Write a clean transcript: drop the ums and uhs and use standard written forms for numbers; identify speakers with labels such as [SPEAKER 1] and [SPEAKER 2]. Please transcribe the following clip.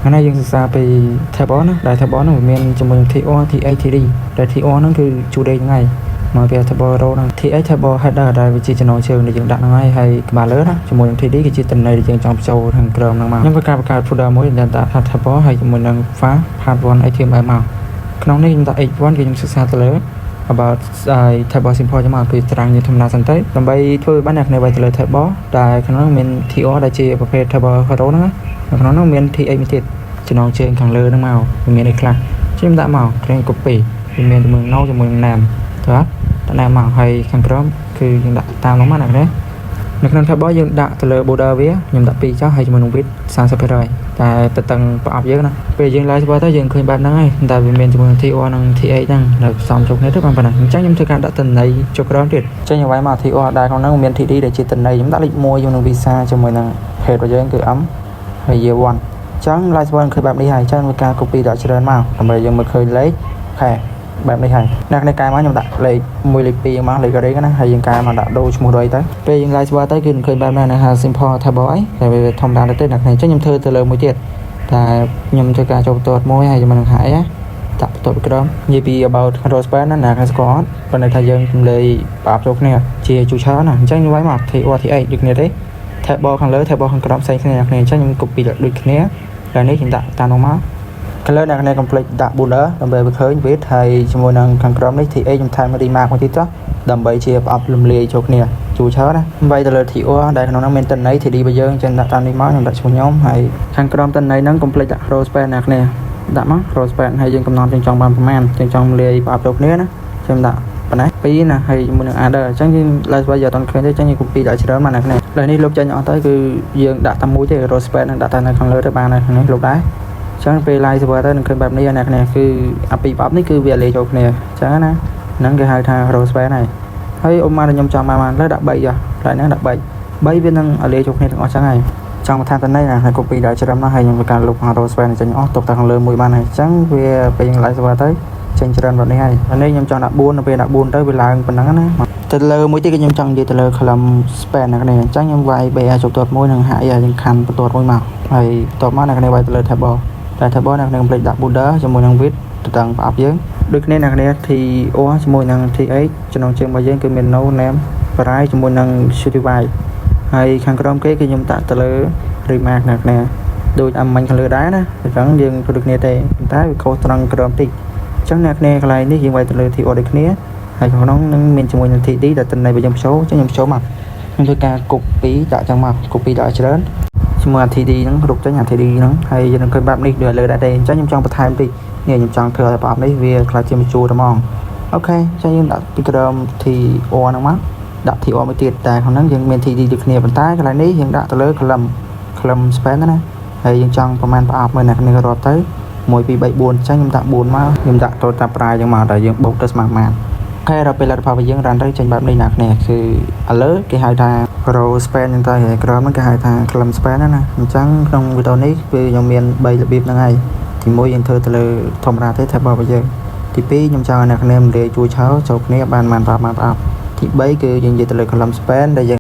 [SPEAKER 1] ខាងនេះយើងศึกษาពី table ណាដែល table ហ្នឹងវាមានជាមួយនឹង TR TA TD ដែល TR ហ្នឹងគឺជួរដេកហ្នឹងហើយមកពី table row ហ្នឹង TA table header ដែលវាជាចំណងជើងដែលយើងដាក់ហ្នឹងហើយក្បាលលើណាជាមួយនឹង TD គឺជាតំណែងដែលយើងចង់បញ្ចូលខាងក្រោមហ្នឹងមកខ្ញុំបង្កើត folder មួយដែលដាក់ table ហើយជាមួយនឹង file part1 HTML មកក្នុងនេះខ្ញុំដាក់ h1 គឺខ្ញុំศึกษาទៅលើ about table simple ចាំមកពីតារាងយើងធម្មតាសិនទៅដើម្បីធ្វើបានអ្នកគ្នាវាយទៅលើ table ដែលក្នុងនោះមាន TR ដែលជាប្រភេទ table row ហ្នឹងនៅក្នុងនោះមាន TH មួយទៀតចំណងជើងខាងលើហ្នឹងមកវាមានអីខ្លះខ្ញុំដាក់មកគ្រាន់ copy វាមានជាមួយ no ជាមួយនឹង name ទៅដាក់ name មកហើយខាងក្រោមគឺយើងដាក់តាមនោះមកអ្នកនេះនៅក្នុង table យើងដាក់ទៅលើ border វាខ្ញុំដាក់2ចុះហើយជាមួយនឹង width 30%តែទៅតឹងប្រអប់យើងណាពេលយើង live server ទៅយើងឃើញបែបហ្នឹងហើយតែវាមានជាមួយនឹង TR និង TH ហ្នឹងនៅផ្សំចូលគ្នាទៅបានប៉ុណ្ណឹងអញ្ចឹងខ្ញុំធ្វើការដាក់តំណែងចុះក្រោមទៀតចេញឲ្យវាយមក TR ដែលក្នុងហ្នឹងមាន TD ដែលជាតំណែងខ្ញុំដាក់លេខ1ជាមួយនឹង visa ជាមួយនឹង page របស់យើងគឺ M ហើយ year 1 អញ្ចឹង live server ឃើញបែបនេះហើយអញ្ចឹងមានការ copy ដាក់ច្រើនមកដើម្បីយើងមើលឃើញលេខខែបែបនេះហើយអ្នកនេះកែមកខ្ញុំដាក់លេខ1លេខ2មកលេខកូរ៉េណាហើយយើងកែមកដាក់ដូរឈ្មោះរយទៅពេលយើង live server ទៅគឺឃើញបែបហ្នឹងណា simple table អីតែវាធម្មតាទៅអ្នកនេះអញ្ចឹងខ្ញុំធ្វើទៅលើមួយទៀតតែខ្ញុំធ្វើការចូលបន្ទាត់មួយហើយខ្ញុំនឹងហាយណាដាក់បន្ទាត់ក្រោមនិយាយពី about row span ណាអ្នកស្គាល់ប៉ុន្តែថាយើងទំលេប្រអប់ចូលគ្នាជាជូឆើណាអញ្ចឹងខ្ញុំវាយមក TRTH ដូចគ្នាទេ table ខាងលើ table ខាងក្រោមផ្សេងគ្នាអ្នកនេះអញ្ចឹងខ្ញុំ copy ដូចគ្នាហើយនេះខ្ញុំដាក់តាមនោះមកខាងលើអ្នកនេះ complete ដាក់ border ដើម្បីឲ្យឃើញ width ហើយជាមួយនឹងខាងក្រោមនេះ TH ខ្ញុំថែម remark មួយទៀតចុះដើម្បីជាប្រអប់លំលាយចូលគ្នាជូឆើណាវាយទៅលើ TR ដែលក្នុងនោះមានតំណែង TD របស់យើងចឹងដាក់តាមនេះមកខ្ញុំដាក់ឈ្មោះខ្ញុំហើយខាងក្រោមតំណែងហ្នឹង complete ដាក់ row span អ្នកនេះដាក់មក row span ហើយយើងកំណត់ចង់បានប្រមាណចង់លាយប្រអប់ចូលគ្នាណាខ្ញុំដាក់ប៉ុណ្ណេះ2ណាហើយជាមួយនឹង other អញ្ចឹងយើង live server យកអត់ឃើញទេអញ្ចឹងយើង copy ដាក់ច្រើនមកអ្នកនេះហើយនេះលុបចេញអស់ទៅគឺយើងដាក់តែមួយទេ row span នឹងដាក់តែនៅខាងលើទៅបានហើយខាងនេះលុបដែរអញ្ចឹងពេល live server ទៅនឹងឃើញបែបនេះអ្នកនេះគឺអាពីប្រអប់នេះគឺវាលាយចូលគ្នាអញ្ចឹងណាហ្នឹងគេហៅថា row span ហើយឧបមាខ្ញុំចង់បានលើដាក់3ចុះlại nó đặt 3វានឹងលាយចូលគ្នាទាំងអស់ចឹងហើយចង់បន្ថែមតំណែងណាហើយ copy ដល់ច្រើនណាស់ហើយខ្ញុំធ្វើការលុប row span ចេញអស់ទុកតែខាងលើមួយបានហើយអញ្ចឹងវាពេលយើង live server ទៅចេញច្រើនបែបនេះហើយនេះខ្ញុំចង់ដាក់4ទៅពេលដាក់4ទៅវាឡើងប៉ុណ្ណឹងណាទៅលើមួយទៀតខ្ញុំចង់និយាយទៅលើ column span ណាគ្នាអញ្ចឹងខ្ញុំវាយ BA ចូលតមួយនឹងហាក់យើងខាន់បន្ទាត់មួយមកហើយបន្ទាប់មកអ្នកគ្នាវាយទៅលើ table តែ table អ្នកគ្នា complete ដាក់ border ជាមួយនឹង width ទៅតឹងប្រអប់យើងដូចគ្នាអ្នកគ្នា TR ជាមួយនឹង TH ចំណងជើងរបស់យើងគឺមាន no name បរាយជាមួយនឹង certify ហើយខាងក្រោមគេគឺខ្ញុំដាក់ទៅលើ remark អ្នកគ្នាដូចអាមិញខាងលើដែរណាអញ្ចឹងយើងធ្វើដូចគ្នាទេប៉ុន្តែវាខុសត្រង់ក្រោមតិចអញ្ចឹងអ្នកគ្នាកន្លែងនេះយើងវាយទៅលើ TR ដូចគ្នាហើយក្នុងនឹងមានជាមួយនឹង TD ដែលតំណែងរបស់យើងចូលអញ្ចឹងខ្ញុំចូលមកខ្ញុំធ្វើការ copy ដាក់ចឹងមក copy ដាក់ច្រើនជាមួយ TD ហ្នឹងរុកចេញ TD ហ្នឹងហើយយើងនឹងឃើញបែបនេះដូចលើដែរទេអញ្ចឹងខ្ញុំចង់បន្ថែមតិចនេះខ្ញុំចង់ធ្វើឲ្យប្រអប់នេះវាខ្លាចជាមជួរតែហ្មងអូខេអញ្ចឹងយើងដាក់ពីក្រោម TR ហ្នឹងមកដាក់ TR មួយទៀតតែក្នុងហ្នឹងយើងមាន TD ដូចគ្នាប៉ុន្តែកន្លែងនេះយើងដាក់ទៅលើ column span ណាហើយយើងចង់ប្រមាណប្រអប់មើលអ្នកគ្នារាប់ទៅ1 2 3 4អញ្ចឹងខ្ញុំដាក់4មកខ្ញុំដាក់ទៅតាប្រាយចឹងមកតែយើងបូកទៅស្មើម៉ានអូខេដល់ពេលលទ្ធផលរបស់យើងរ៉ាន់ទៅចេញបែបនេះអ្នកគ្នាគឺឥឡូវគេហៅថា row span ចឹងទៅហើយក្រោមហ្នឹងគេហៅថា column span ណាអញ្ចឹងក្នុងវីដេអូនេះគឺខ្ញុំមាន3របៀបហ្នឹងហើយទី1យើងធ្វើទៅលើធម្មតាទេ table របស់យើងទី2ខ្ញុំចង់ឲ្យអ្នកគ្នាលាយជួយឆោចូលគ្នាបានប្រអប់ទី3គឺយើងនិយាយទៅលើ column span ដែលយើង